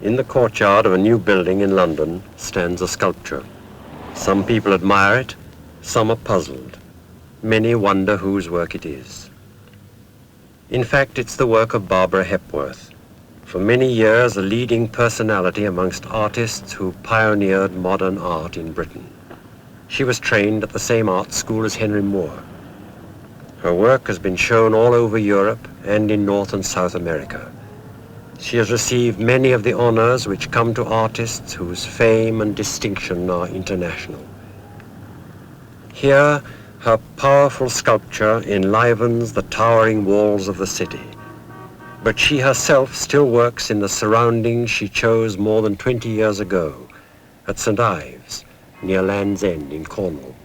In the courtyard of a new building in London stands a sculpture. Some people admire it, some are puzzled. Many wonder whose work it is. In fact, it's the work of Barbara Hepworth, for many years a leading personality amongst artists who pioneered modern art in Britain. She was trained at the same art school as Henry Moore. Her work has been shown all over Europe and in North and South America. She has received many of the honors which come to artists whose fame and distinction are international. Here, her powerful sculpture enlivens the towering walls of the city. But she herself still works in the surroundings she chose more than 20 years ago at St. Ives, near Land's End in Cornwall.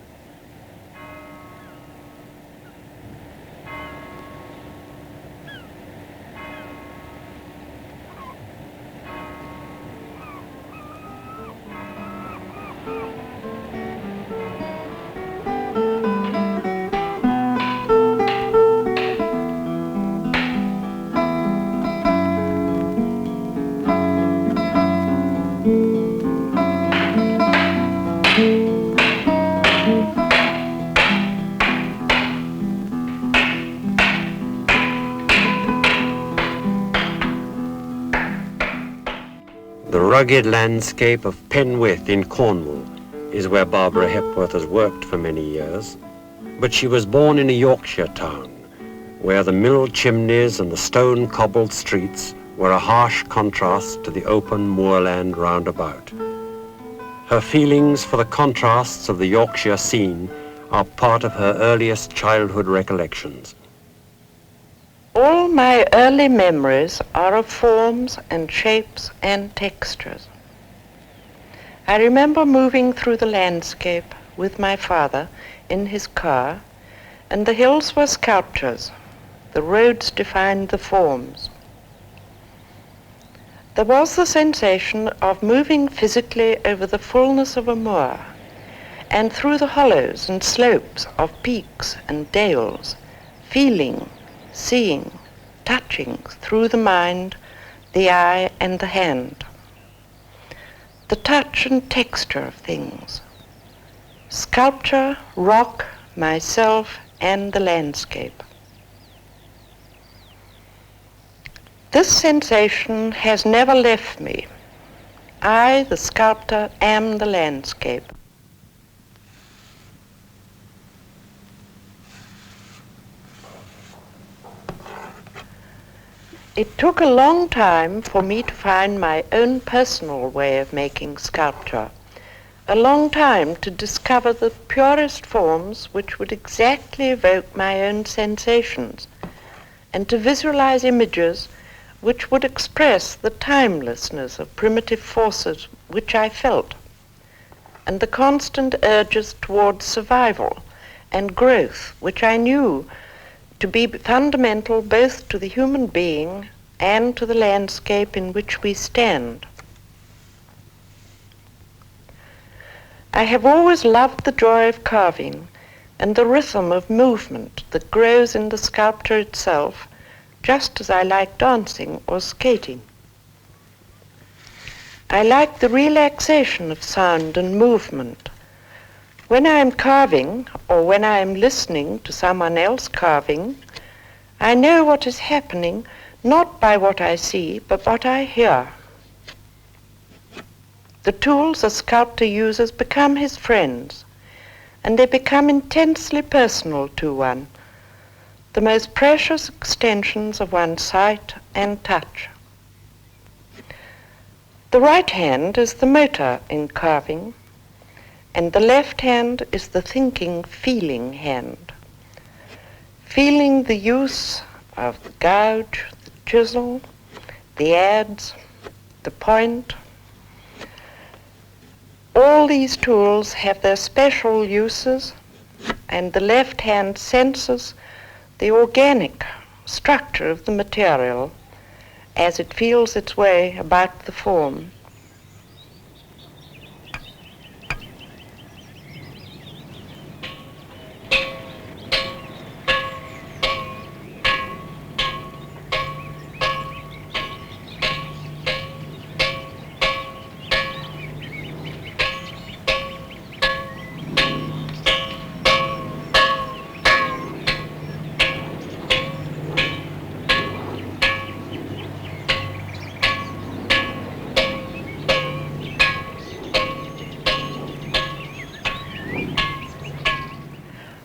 The rugged landscape of Penwith in Cornwall is where Barbara Hepworth has worked for many years, but she was born in a Yorkshire town where the mill chimneys and the stone-cobbled streets were a harsh contrast to the open moorland round about. Her feelings for the contrasts of the Yorkshire scene are part of her earliest childhood recollections. All my early memories are of forms and shapes and textures. I remember moving through the landscape with my father in his car, and the hills were sculptures. The roads defined the forms. There was the sensation of moving physically over the fullness of a moor and through the hollows and slopes of peaks and dales, feeling, seeing, touching through the mind, the eye and the hand. The touch and texture of things. Sculpture, rock, myself and the landscape. This sensation has never left me. I, the sculptor, am the landscape. It took a long time for me to find my own personal way of making sculpture, a long time to discover the purest forms which would exactly evoke my own sensations, and to visualize images which would express the timelessness of primitive forces which I felt, and the constant urges towards survival and growth which I knew to be fundamental both to the human being and to the landscape in which we stand. I have always loved the joy of carving and the rhythm of movement that grows in the sculpture itself, just as I like dancing or skating. I like the relaxation of sound and movement. When I am carving, or when I am listening to someone else carving, I know what is happening not by what I see, but what I hear. The tools a sculptor uses become his friends, and they become intensely personal to one, the most precious extensions of one's sight and touch. The right hand is the motor in carving, and the left hand is the thinking, feeling hand. Feeling the use of the gouge, the chisel, the adze, the point. All these tools have their special uses, and the left hand senses the organic structure of the material as it feels its way about the form.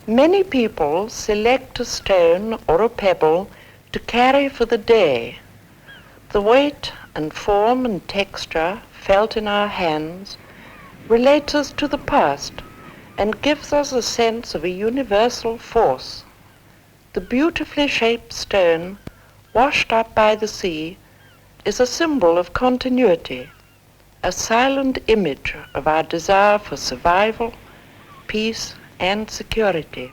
Many people select a stone or a pebble to carry for the day. The weight and form and texture felt in our hands relates us to the past and gives us a sense of a universal force. The beautifully shaped stone, washed up by the sea, is a symbol of continuity, a silent image of our desire for survival, peace, and security.